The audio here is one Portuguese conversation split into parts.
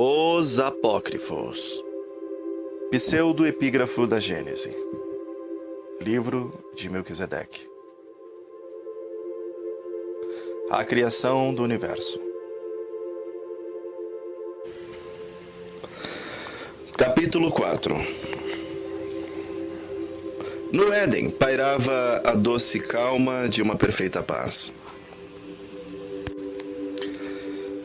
Os Apócrifos. Pseudo-epígrafo da Gênese. Livro de Melquisedeque. A criação do universo. Capítulo 4. No Éden pairava a doce calma de uma perfeita paz.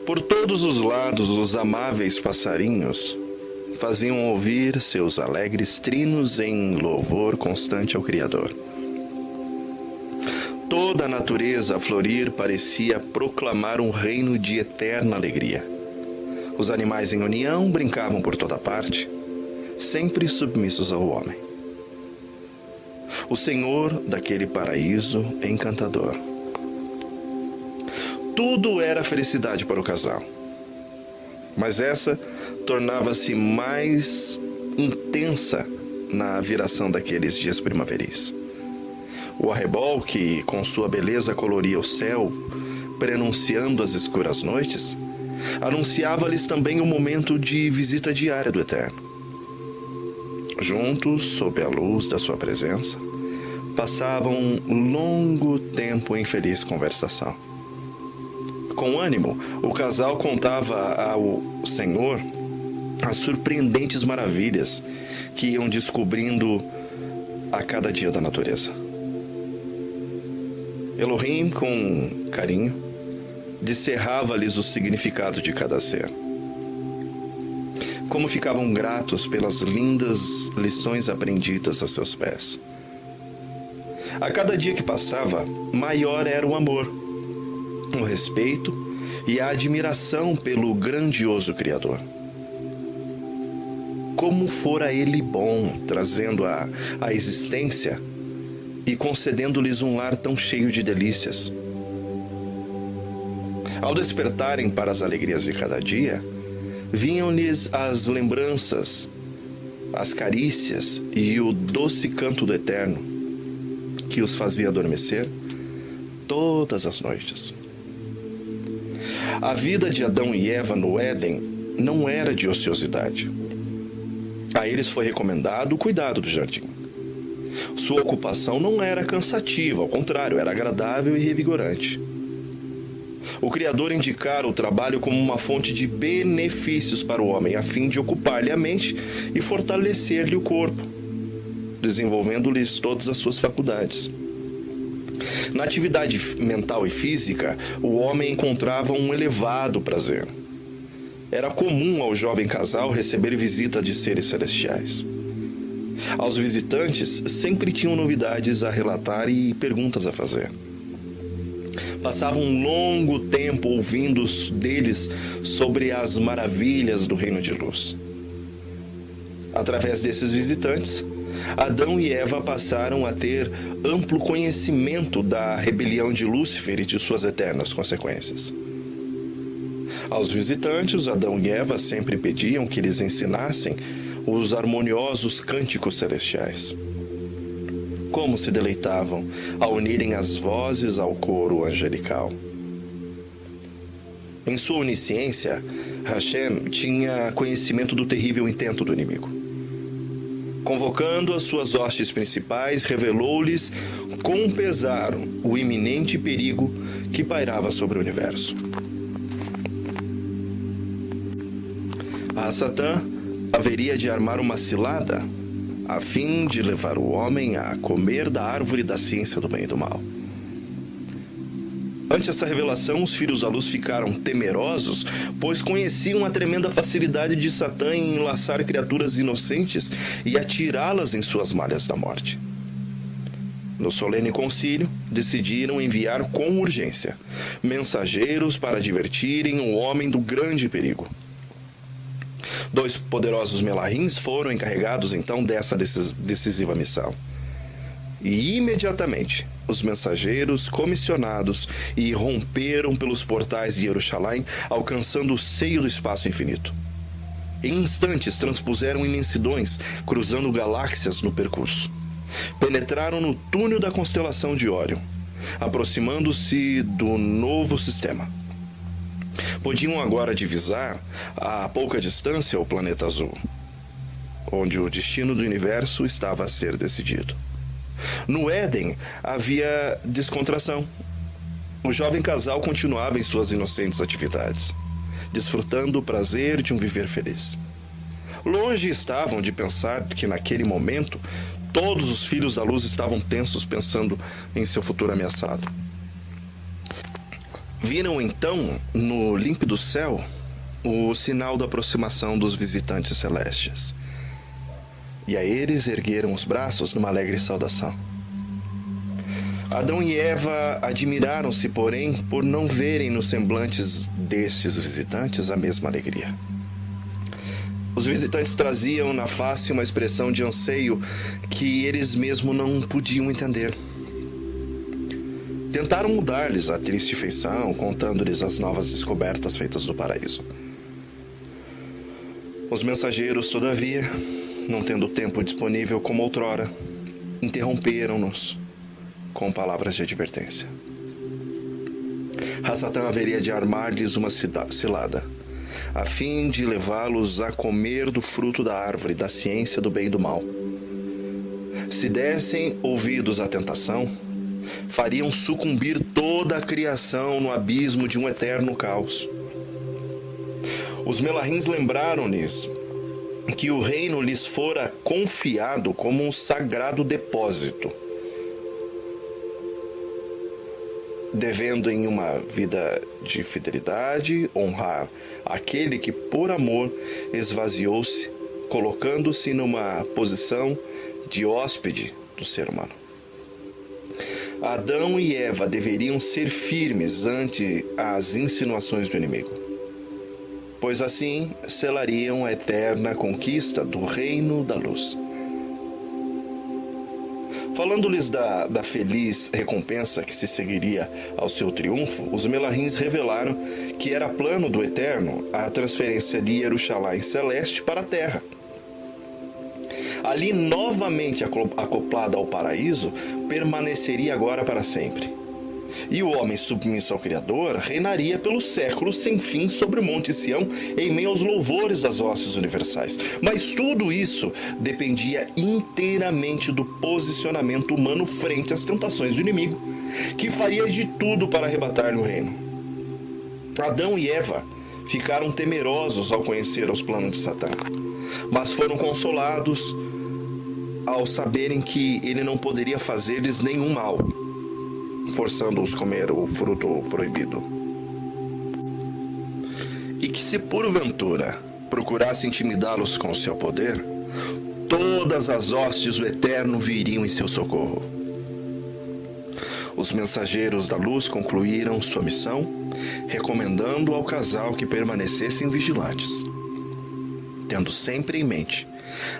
Por todos os lados, os amáveis passarinhos faziam ouvir seus alegres trinos em louvor constante ao Criador. Toda a natureza a florir parecia proclamar um reino de eterna alegria. Os animais em união brincavam por toda parte, sempre submissos ao homem. O Senhor daquele paraíso encantador. Tudo era felicidade para o casal. Mas essa tornava-se mais intensa na viração daqueles dias primaveris. O arrebol, que com sua beleza coloria o céu, prenunciando as escuras noites, anunciava-lhes também o momento de visita diária do Eterno. Juntos, sob a luz da sua presença, passavam um longo tempo em feliz conversação. Com ânimo, o casal contava ao Senhor as surpreendentes maravilhas que iam descobrindo a cada dia da natureza. Elohim, com carinho, descerrava-lhes o significado de cada ser. Como ficavam gratos pelas lindas lições aprendidas a seus pés. A cada dia que passava, maior era o amor, o respeito e a admiração pelo grandioso Criador. Como fora ele bom, trazendo à existência e concedendo-lhes um lar tão cheio de delícias. Ao despertarem para as alegrias de cada dia, vinham-lhes as lembranças, as carícias e o doce canto do Eterno, que os fazia adormecer todas as noites. A vida de Adão e Eva no Éden não era de ociosidade. A eles foi recomendado o cuidado do jardim. Sua ocupação não era cansativa, ao contrário, era agradável e revigorante. O Criador indicara o trabalho como uma fonte de benefícios para o homem, a fim de ocupar-lhe a mente e fortalecer-lhe o corpo, desenvolvendo-lhes todas as suas faculdades. Na atividade mental e física, o homem encontrava um elevado prazer. Era comum ao jovem casal receber visita de seres celestiais. Aos visitantes sempre tinham novidades a relatar e perguntas a fazer. Passavam um longo tempo ouvindo deles sobre as maravilhas do reino de luz. Através desses visitantes, Adão e Eva passaram a ter amplo conhecimento da rebelião de Lúcifer e de suas eternas consequências. Aos visitantes, Adão e Eva sempre pediam que lhes ensinassem os harmoniosos cânticos celestiais. Como se deleitavam ao unirem as vozes ao coro angelical. Em sua onisciência, Hashem tinha conhecimento do terrível intento do inimigo. Convocando as suas hostes principais, revelou-lhes com pesar o iminente perigo que pairava sobre o universo. A Satã haveria de armar uma cilada a fim de levar o homem a comer da árvore da ciência do bem e do mal. Ante essa revelação, os filhos da luz ficaram temerosos, pois conheciam a tremenda facilidade de Satã em enlaçar criaturas inocentes e atirá-las em suas malhas da morte. No solene concílio, decidiram enviar com urgência mensageiros para advertirem o homem do grande perigo. 2 poderosos melahins foram encarregados então dessa decisiva missão. E imediatamente, os mensageiros comissionados irromperam pelos portais de Jerusalém, alcançando o seio do espaço infinito. Em instantes, transpuseram imensidões, cruzando galáxias no percurso. Penetraram no túnel da constelação de Órion, aproximando-se do novo sistema. Podiam agora divisar a pouca distância o planeta azul, onde o destino do universo estava a ser decidido. No Éden havia descontração. O jovem casal continuava em suas inocentes atividades, desfrutando o prazer de um viver feliz. Longe estavam de pensar que naquele momento todos os filhos da luz estavam tensos pensando em seu futuro ameaçado. Viram então, no límpido céu, o sinal da aproximação dos visitantes celestes. E a eles ergueram os braços numa alegre saudação. Adão e Eva admiraram-se, porém, por não verem nos semblantes destes visitantes a mesma alegria. Os visitantes traziam na face uma expressão de anseio que eles mesmos não podiam entender. Tentaram mudar-lhes a triste feição, contando-lhes as novas descobertas feitas do paraíso. Os mensageiros, todavia, não tendo tempo disponível como outrora, interromperam-nos com palavras de advertência. Satã haveria de armar-lhes uma cilada, a fim de levá-los a comer do fruto da árvore da ciência do bem e do mal. Se dessem ouvidos à tentação, fariam sucumbir toda a criação no abismo de um eterno caos. Os Melahins lembraram-lhes que o reino lhes fora confiado como um sagrado depósito, devendo em uma vida de fidelidade honrar aquele que por amor esvaziou-se, colocando-se numa posição de hóspede do ser humano. Adão e Eva deveriam ser firmes ante as insinuações do inimigo, pois assim selariam a eterna conquista do reino da luz. Falando-lhes da feliz recompensa que se seguiria ao seu triunfo, os Melahins revelaram que era plano do Eterno a transferência de Jerusalém celeste para a terra. Ali, novamente acoplada ao paraíso, permaneceria agora para sempre. E o homem submisso ao Criador reinaria pelos séculos sem fim sobre o Monte Sião, em meio aos louvores das hostes universais. Mas tudo isso dependia inteiramente do posicionamento humano frente às tentações do inimigo, que faria de tudo para arrebatar-lhe o reino. Adão e Eva ficaram temerosos ao conhecer os planos de Satã, mas foram consolados ao saberem que ele não poderia fazer-lhes nenhum mal, forçando-os a comer o fruto proibido. E que se porventura procurasse intimidá-los com seu poder, todas as hostes do Eterno viriam em seu socorro. Os mensageiros da luz concluíram sua missão, recomendando ao casal que permanecessem vigilantes, tendo sempre em mente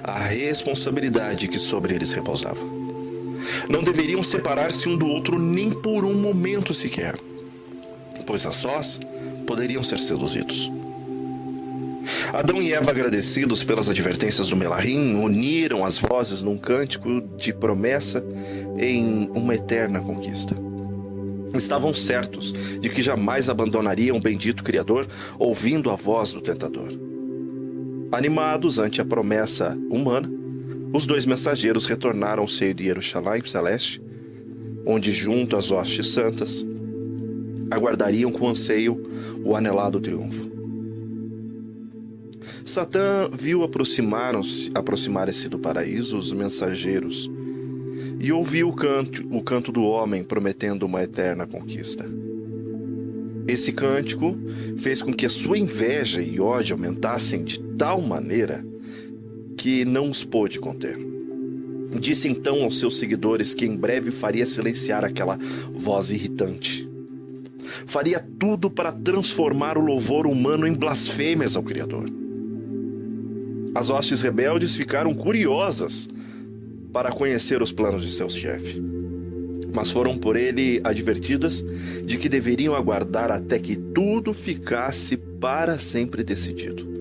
a responsabilidade que sobre eles repousava. Não deveriam separar-se um do outro nem por um momento sequer, pois a sós poderiam ser seduzidos. Adão e Eva, agradecidos pelas advertências do Melahim, uniram as vozes num cântico de promessa em uma eterna conquista. Estavam certos de que jamais abandonariam o bendito Criador, ouvindo a voz do tentador. Animados ante a promessa humana, os dois mensageiros retornaram ao seio de Jerusalém celeste, onde, junto às hostes santas, aguardariam com anseio o anelado triunfo. Satã viu aproximarem-se do paraíso os mensageiros e ouviu o canto do homem prometendo uma eterna conquista. Esse cântico fez com que a sua inveja e ódio aumentassem de tal maneira que não os pôde conter. Disse então aos seus seguidores que em breve faria silenciar aquela voz irritante. Faria tudo para transformar o louvor humano em blasfêmias ao Criador. As hostes rebeldes ficaram curiosas para conhecer os planos de seu chefe, mas foram por ele advertidas de que deveriam aguardar até que tudo ficasse para sempre decidido.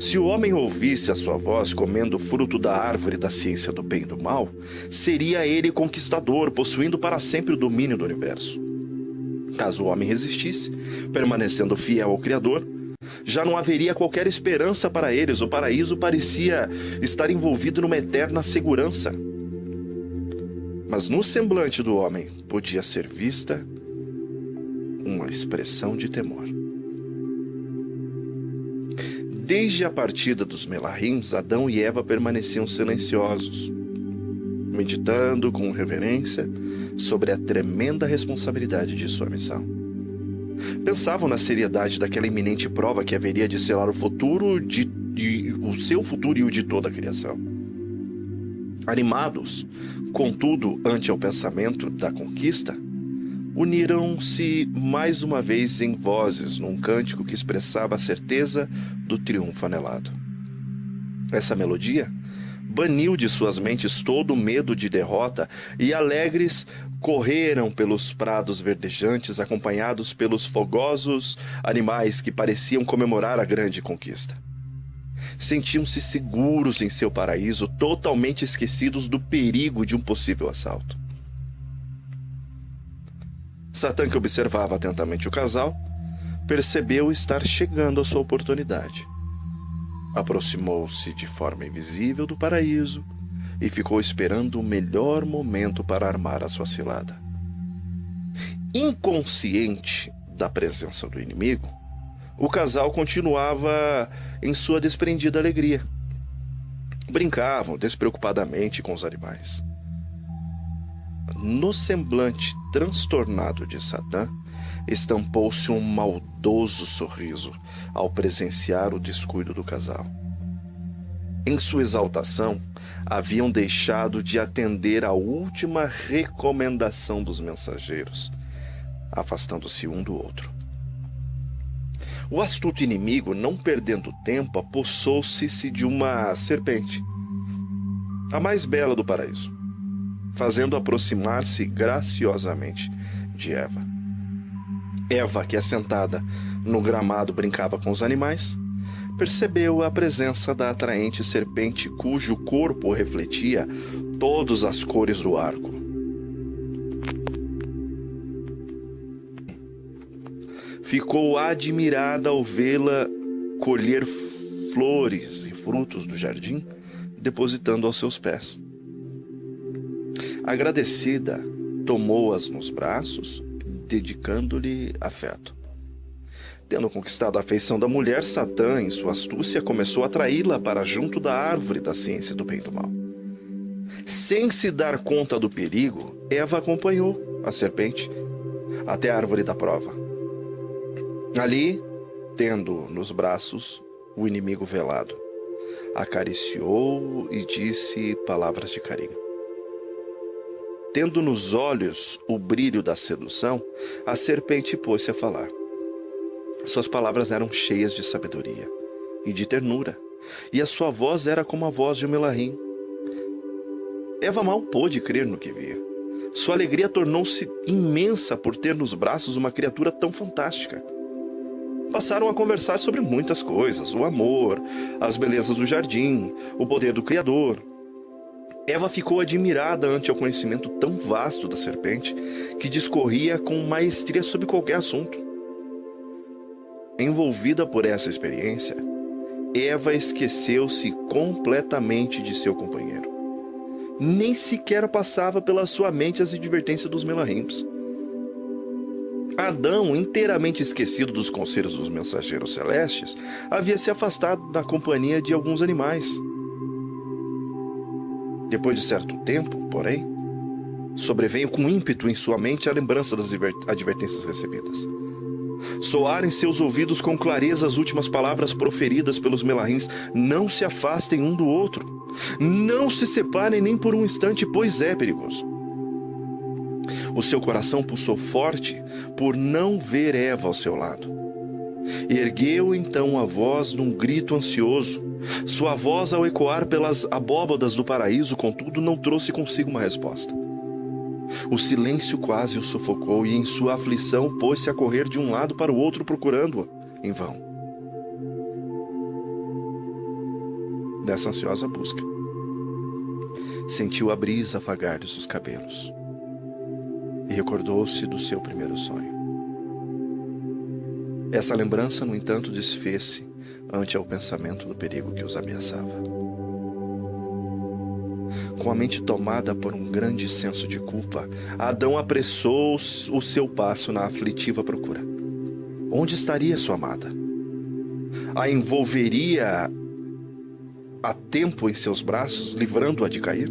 Se o homem ouvisse a sua voz comendo o fruto da árvore da ciência do bem e do mal, seria ele conquistador, possuindo para sempre o domínio do universo. Caso o homem resistisse, permanecendo fiel ao Criador, já não haveria qualquer esperança para eles. O paraíso parecia estar envolvido numa eterna segurança. Mas no semblante do homem podia ser vista uma expressão de temor. Desde a partida dos Melahims, Adão e Eva permaneciam silenciosos, meditando com reverência sobre a tremenda responsabilidade de sua missão. Pensavam na seriedade daquela iminente prova que haveria de selar o futuro o seu futuro e o de toda a criação. Animados, contudo, ante o pensamento da conquista, uniram-se mais uma vez em vozes num cântico que expressava a certeza do triunfo anelado. Essa melodia baniu de suas mentes todo o medo de derrota e alegres correram pelos prados verdejantes, acompanhados pelos fogosos animais que pareciam comemorar a grande conquista. Sentiam-se seguros em seu paraíso, totalmente esquecidos do perigo de um possível assalto. Satã, que observava atentamente o casal, percebeu estar chegando a sua oportunidade. Aproximou-se de forma invisível do paraíso e ficou esperando o melhor momento para armar a sua cilada. Inconsciente da presença do inimigo, o casal continuava em sua desprendida alegria. Brincavam despreocupadamente com os animais. No semblante transtornado de Satã, estampou-se um maldoso sorriso ao presenciar o descuido do casal. Em sua exaltação, haviam deixado de atender à última recomendação dos mensageiros, afastando-se um do outro. O astuto inimigo, não perdendo tempo, apossou-se de uma serpente, a mais bela do paraíso, fazendo aproximar-se graciosamente de Eva. Eva, que assentada no gramado brincava com os animais, percebeu a presença da atraente serpente cujo corpo refletia todas as cores do arco. Ficou admirada ao vê-la colher flores e frutos do jardim, depositando aos seus pés. Agradecida, tomou-as nos braços, dedicando-lhe afeto. Tendo conquistado a afeição da mulher, Satã, em sua astúcia, começou a atraí-la para junto da árvore da ciência do bem e do mal. Sem se dar conta do perigo, Eva acompanhou a serpente até a árvore da prova. Ali, tendo nos braços o inimigo velado, acariciou-o e disse palavras de carinho. Tendo nos olhos o brilho da sedução, a serpente pôs-se a falar. Suas palavras eram cheias de sabedoria e de ternura, e a sua voz era como a voz de um Melahim. Eva mal pôde crer no que via. Sua alegria tornou-se imensa por ter nos braços uma criatura tão fantástica. Passaram a conversar sobre muitas coisas: o amor, as belezas do jardim, o poder do Criador. Eva ficou admirada ante o conhecimento tão vasto da serpente, que discorria com maestria sobre qualquer assunto. Envolvida por essa experiência, Eva esqueceu-se completamente de seu companheiro. Nem sequer passava pela sua mente as advertências dos Melahims. Adão, inteiramente esquecido dos conselhos dos mensageiros celestes, havia se afastado da companhia de alguns animais. Depois de certo tempo, porém, sobreveio com ímpeto em sua mente a lembrança das advertências recebidas. Soaram em seus ouvidos com clareza as últimas palavras proferidas pelos Melahims: não se afastem um do outro, não se separem nem por um instante, pois é perigoso. O seu coração pulsou forte por não ver Eva ao seu lado. Ergueu então a voz num grito ansioso. Sua voz, ao ecoar pelas abóbadas do paraíso, contudo, não trouxe consigo uma resposta. O silêncio quase o sufocou e, em sua aflição, pôs-se a correr de um lado para o outro procurando-a, em vão. Nessa ansiosa busca, sentiu a brisa afagar-lhe os cabelos e recordou-se do seu primeiro sonho. Essa lembrança, no entanto, desfez-se ante ao pensamento do perigo que os ameaçava. Com a mente tomada por um grande senso de culpa, Adão apressou o seu passo na aflitiva procura. Onde estaria sua amada? A envolveria a tempo em seus braços, livrando-a de cair?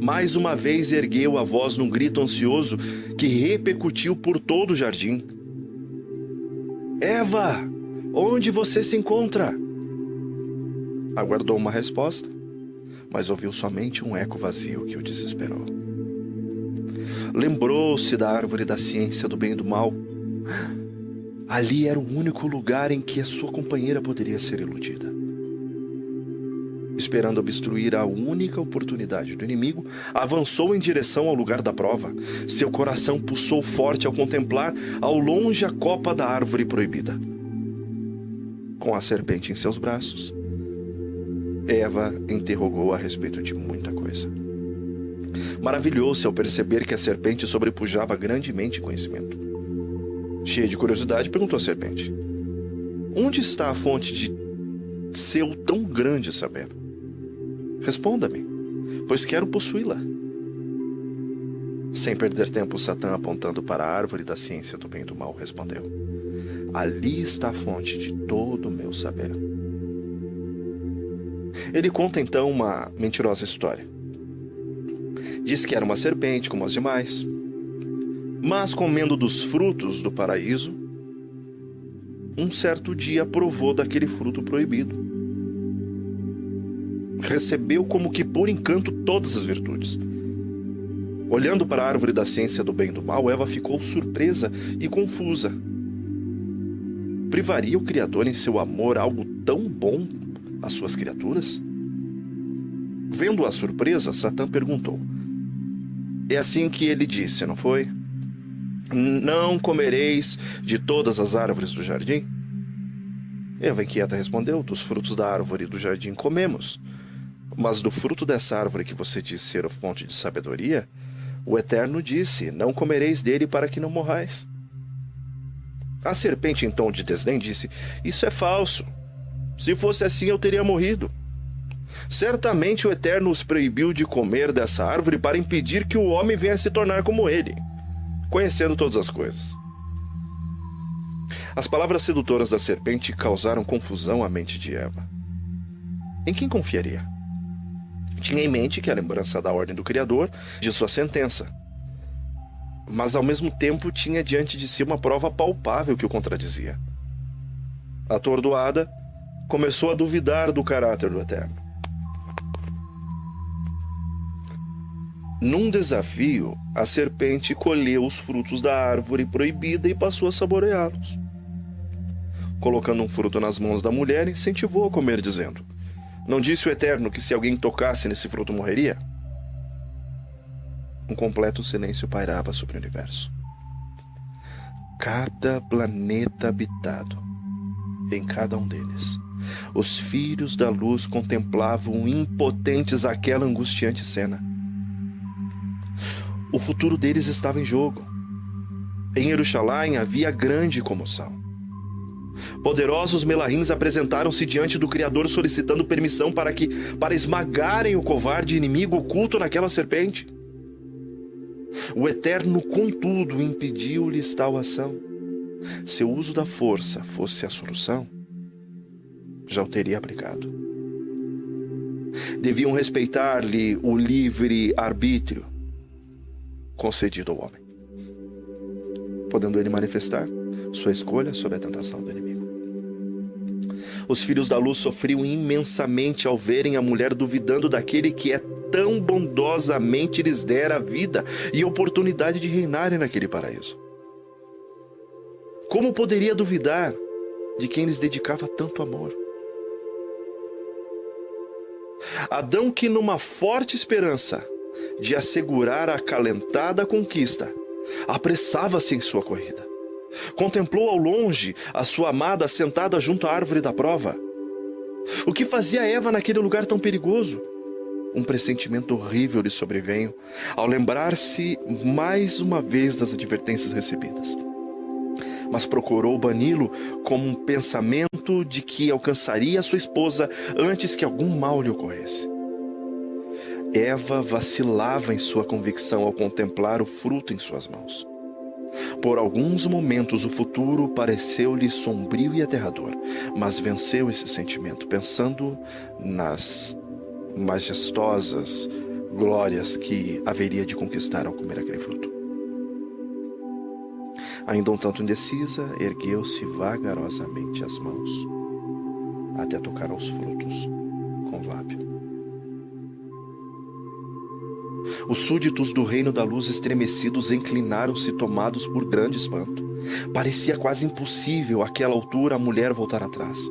Mais uma vez ergueu a voz num grito ansioso que repercutiu por todo o jardim. Eva, onde você se encontra? Aguardou uma resposta, mas ouviu somente um eco vazio que o desesperou. Lembrou-se da árvore da ciência do bem e do mal. Ali era o único lugar em que a sua companheira poderia ser iludida. Esperando obstruir a única oportunidade do inimigo, avançou em direção ao lugar da prova. Seu coração pulsou forte ao contemplar ao longe a copa da árvore proibida. Com a serpente em seus braços, Eva interrogou a respeito de muita coisa. Maravilhou-se ao perceber que a serpente sobrepujava grandemente conhecimento. Cheia de curiosidade, perguntou à serpente: onde está a fonte de seu tão grande saber? Responda-me, pois quero possuí-la. Sem perder tempo, Satã, apontando para a árvore da ciência do bem e do mal, respondeu: ali está a fonte de todo o meu saber. Ele conta então uma mentirosa história. Diz que era uma serpente como as demais, mas comendo dos frutos do paraíso, um certo dia provou daquele fruto proibido. Recebeu como que por encanto todas as virtudes. Olhando para a árvore da ciência do bem e do mal, Eva ficou surpresa e confusa. Privaria o Criador em seu amor algo tão bom às suas criaturas? Vendo a surpresa, Satã perguntou: é assim que ele disse, não foi? Não comereis de todas as árvores do jardim? Eva, inquieta, respondeu: dos frutos da árvore do jardim comemos, mas do fruto dessa árvore que você diz ser a fonte de sabedoria, o Eterno disse: não comereis dele para que não morrais. A serpente, em tom de desdém, disse: isso é falso. Se fosse assim, eu teria morrido. Certamente o Eterno os proibiu de comer dessa árvore para impedir que o homem venha se tornar como ele, conhecendo todas as coisas. As palavras sedutoras da serpente causaram confusão à mente de Eva. Em quem confiaria? Tinha em mente que a lembrança da ordem do Criador, de sua sentença, mas ao mesmo tempo tinha diante de si uma prova palpável que o contradizia. Atordoada, começou a duvidar do caráter do Eterno. Num desafio, a serpente colheu os frutos da árvore proibida e passou a saboreá-los. Colocando um fruto nas mãos da mulher, incentivou a comer, dizendo: não disse o Eterno que se alguém tocasse nesse fruto morreria? Um completo silêncio pairava sobre o universo. Cada planeta habitado, em cada um deles, os filhos da luz contemplavam impotentes aquela angustiante cena. O futuro deles estava em jogo. Em Jerusalém havia grande comoção. Poderosos melahins apresentaram-se diante do Criador solicitando permissão para esmagarem o covarde inimigo oculto naquela serpente. O Eterno, contudo, impediu-lhes tal ação. Se o uso da força fosse a solução, já o teria aplicado. Deviam respeitar-lhe o livre arbítrio concedido ao homem, podendo ele manifestar sua escolha sob a tentação do inimigo. Os filhos da luz sofriam imensamente ao verem a mulher duvidando daquele que tão bondosamente lhes dera a vida e oportunidade de reinarem naquele paraíso. Como poderia duvidar de quem lhes dedicava tanto amor? Adão, que numa forte esperança de assegurar a acalentada conquista, apressava-se em sua corrida. Contemplou ao longe a sua amada sentada junto à árvore da prova. O que fazia Eva naquele lugar tão perigoso? Um pressentimento horrível lhe sobreveio ao lembrar-se mais uma vez das advertências recebidas. mas procurou bani-lo como um pensamento de que alcançaria a sua esposa antes que algum mal lhe ocorresse. Eva vacilava em sua convicção ao contemplar o fruto em suas mãos. Por alguns momentos o futuro pareceu-lhe sombrio e aterrador, mas venceu esse sentimento, pensando nas majestosas glórias que haveria de conquistar ao comer aquele fruto. Ainda um tanto indecisa, ergueu-se vagarosamente as mãos até tocar aos frutos com o lábio. Os súditos do reino da luz estremecidos inclinaram-se, tomados por grande espanto. Parecia quase impossível àquela altura a mulher voltar atrás.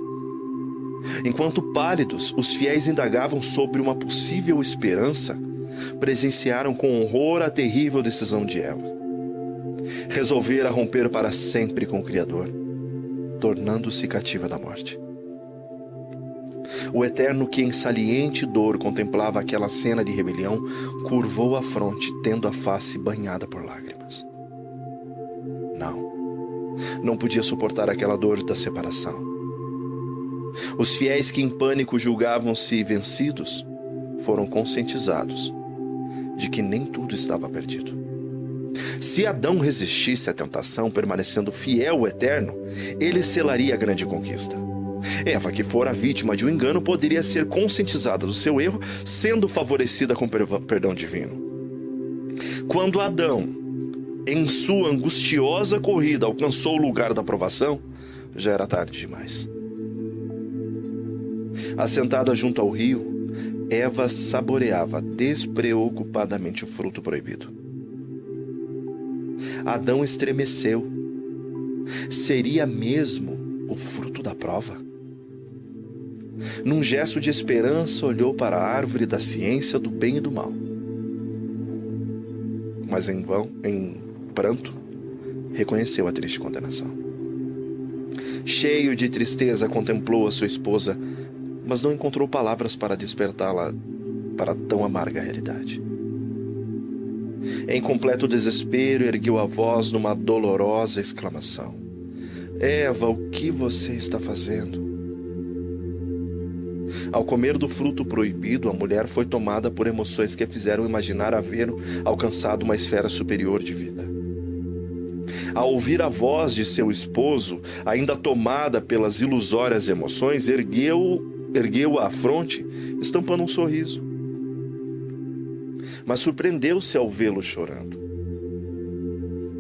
Enquanto pálidos, os fiéis indagavam sobre uma possível esperança, presenciaram com horror a terrível decisão de Eva. Resolvera romper para sempre com o Criador, tornando-se cativa da morte. O Eterno, que em saliente dor contemplava aquela cena de rebelião, curvou a fronte, tendo a face banhada por lágrimas. Não podia suportar aquela dor da separação. Os fiéis que em pânico julgavam-se vencidos, foram conscientizados de que nem tudo estava perdido. Se Adão resistisse à tentação, permanecendo fiel ao Eterno, ele selaria a grande conquista. Eva, que fora vítima de um engano, poderia ser conscientizada do seu erro, sendo favorecida com perdão divino. Quando Adão, em sua angustiosa corrida, alcançou o lugar da provação, já era tarde demais. Assentada junto ao rio, Eva saboreava despreocupadamente o fruto proibido. Adão estremeceu. Seria mesmo o fruto da prova? Num gesto de esperança, olhou para a árvore da ciência do bem e do mal. Mas em pranto, reconheceu a triste condenação. Cheio de tristeza, contemplou a sua esposa, mas não encontrou palavras para despertá-la para tão amarga realidade. Em completo desespero, ergueu a voz numa dolorosa exclamação: Eva, o que você está fazendo? Ao comer do fruto proibido, a mulher foi tomada por emoções que a fizeram imaginar haver alcançado uma esfera superior de vida. Ao ouvir a voz de seu esposo, ainda tomada pelas ilusórias emoções, ergueu a fronte, estampando um sorriso. Mas surpreendeu-se ao vê-lo chorando.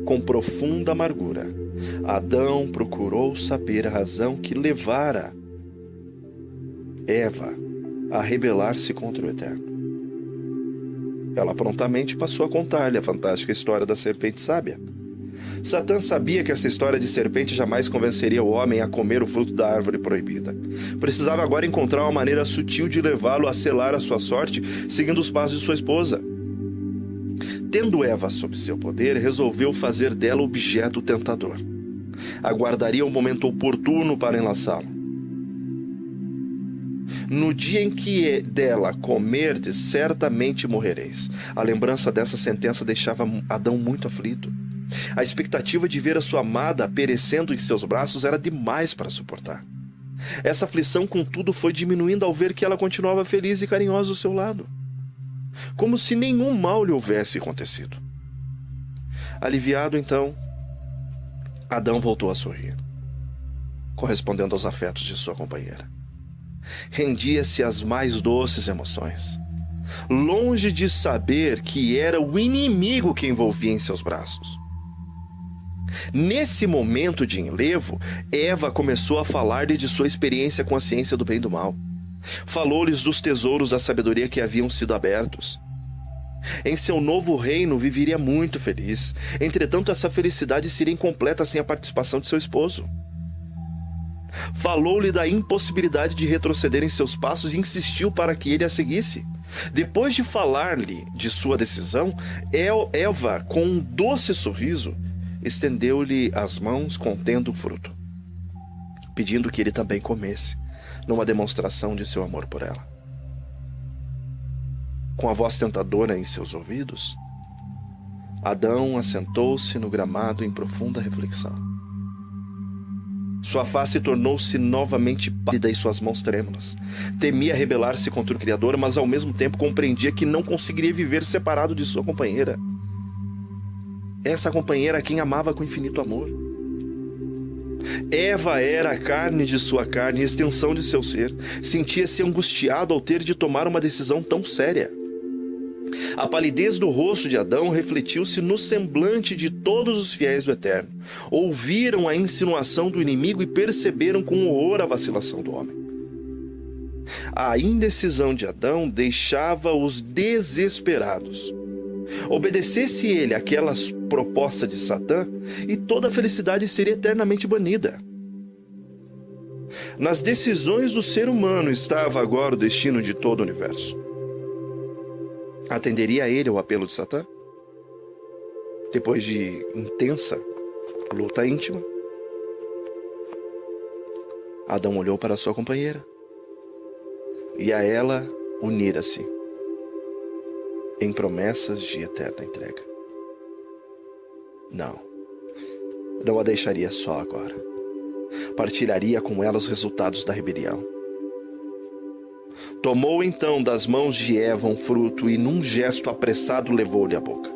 Com profunda amargura, Adão procurou saber a razão que levara Eva a rebelar-se contra o Eterno. Ela prontamente passou a contar-lhe a fantástica história da serpente sábia. Satã sabia que essa história de serpente jamais convenceria o homem a comer o fruto da árvore proibida. Precisava agora encontrar uma maneira sutil de levá-lo a selar a sua sorte, seguindo os passos de sua esposa. Tendo Eva sob seu poder, resolveu fazer dela objeto tentador. Aguardaria o momento oportuno para enlaçá-lo. No dia em que dela comerdes, certamente morrereis. A lembrança dessa sentença deixava Adão muito aflito. A expectativa de ver a sua amada perecendo em seus braços era demais para suportar. Essa aflição, contudo, foi diminuindo ao ver que ela continuava feliz e carinhosa ao seu lado, como se nenhum mal lhe houvesse acontecido. Aliviado, então, Adão voltou a sorrir, correspondendo aos afetos de sua companheira. Rendia-se às mais doces emoções, longe de saber que era o inimigo que envolvia em seus braços. Nesse momento de enlevo, Eva começou a falar-lhe de sua experiência com a ciência do bem e do mal. Falou-lhes dos tesouros da sabedoria que haviam sido abertos. Em seu novo reino viveria muito feliz. Entretanto, essa felicidade seria incompleta sem a participação de seu esposo. Falou-lhe da impossibilidade de retroceder em seus passos e insistiu para que ele a seguisse. Depois de falar-lhe de sua decisão, Eva, com um doce sorriso, estendeu-lhe as mãos contendo o fruto, pedindo que ele também comesse, numa demonstração de seu amor por ela. Com a voz tentadora em seus ouvidos, Adão assentou-se no gramado em profunda reflexão. Sua face tornou-se novamente pálida e suas mãos trêmulas. Temia rebelar-se contra o Criador, mas ao mesmo tempo compreendia que não conseguiria viver separado de sua companheira. Essa companheira a quem amava com infinito amor. Eva era a carne de sua carne, extensão de seu ser. Sentia-se angustiado ao ter de tomar uma decisão tão séria. A palidez do rosto de Adão refletiu-se no semblante de todos os fiéis do Eterno. Ouviram a insinuação do inimigo e perceberam com horror a vacilação do homem. A indecisão de Adão deixava-os desesperados. Obedecesse ele àquela proposta de Satã, e toda a felicidade seria eternamente banida. Nas decisões do ser humano estava agora o destino de todo o universo. Atenderia ele ao apelo de Satã? Depois de intensa luta íntima, Adão olhou para sua companheira e a ela unira-se em promessas de eterna entrega. Não a deixaria só agora. Partilharia com ela os resultados da rebelião. Tomou então das mãos de Eva um fruto e num gesto apressado levou-lhe à boca.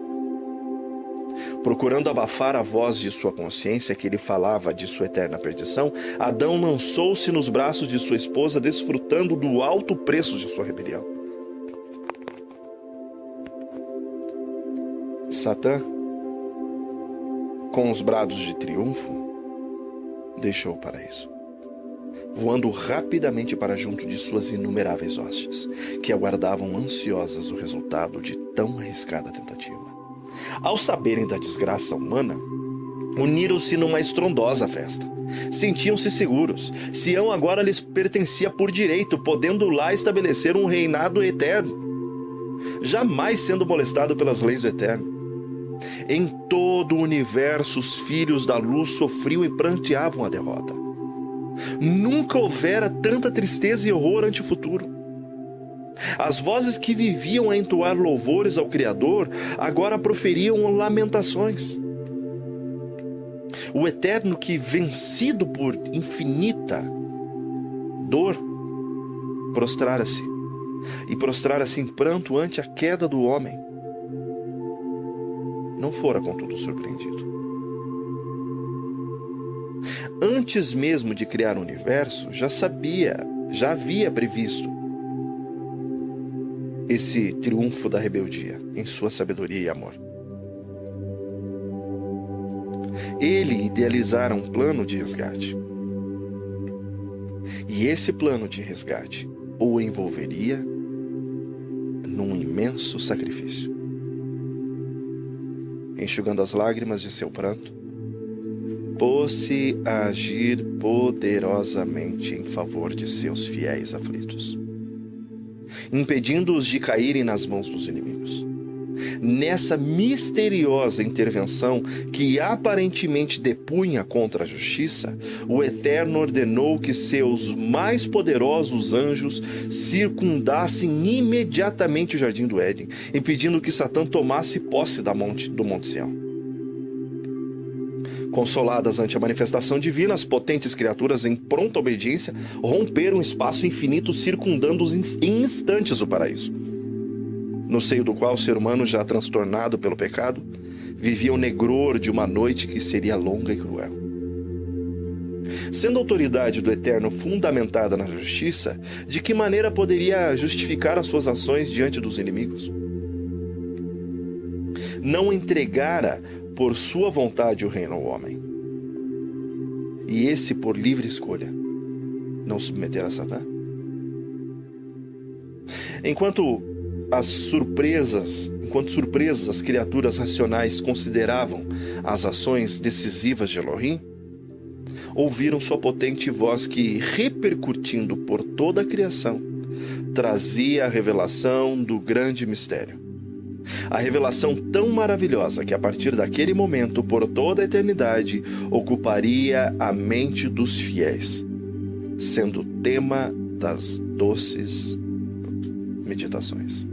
Procurando abafar a voz de sua consciência que lhe falava de sua eterna perdição, Adão lançou-se nos braços de sua esposa, desfrutando do alto preço de sua rebelião. Satã, com os brados de triunfo, deixou o paraíso, voando rapidamente para junto de suas inumeráveis hostes, que aguardavam ansiosas o resultado de tão arriscada tentativa. Ao saberem da desgraça humana, uniram-se numa estrondosa festa. Sentiam-se seguros. Sião agora lhes pertencia por direito, podendo lá estabelecer um reinado eterno, jamais sendo molestado pelas leis do Eterno. Em todo o universo, os filhos da luz sofriam e pranteavam a derrota. Nunca houvera tanta tristeza e horror ante o futuro. As vozes que viviam a entoar louvores ao Criador agora proferiam lamentações. O Eterno, que, vencido por infinita dor, prostrara-se em pranto ante a queda do homem. Não fora, contudo, surpreendido. Antes mesmo de criar o universo, já havia previsto esse triunfo da rebeldia em sua sabedoria e amor. Ele idealizara um plano de resgate. E esse plano de resgate o envolveria num imenso sacrifício. Enxugando as lágrimas de seu pranto, pôs-se a agir poderosamente em favor de seus fiéis aflitos, impedindo-os de caírem nas mãos dos inimigos. Nessa misteriosa intervenção que aparentemente depunha contra a justiça, o Eterno ordenou que seus mais poderosos anjos circundassem imediatamente o jardim do Éden, impedindo que Satã tomasse posse do Monte Sião. Consoladas ante a manifestação divina, as potentes criaturas, em pronta obediência, romperam um espaço infinito, circundando em instantes o paraíso, no seio do qual o ser humano, já transtornado pelo pecado, vivia o negror de uma noite que seria longa e cruel. Sendo a autoridade do Eterno fundamentada na justiça, de que maneira poderia justificar as suas ações diante dos inimigos? Não entregara por sua vontade o reino ao homem, e esse, por livre escolha, não submeter a Satã? Enquanto surpresas as criaturas racionais consideravam as ações decisivas de Elohim, ouviram sua potente voz que, repercutindo por toda a criação, trazia a revelação do grande mistério. A revelação tão maravilhosa que, a partir daquele momento, por toda a eternidade, ocuparia a mente dos fiéis, sendo tema das doces meditações.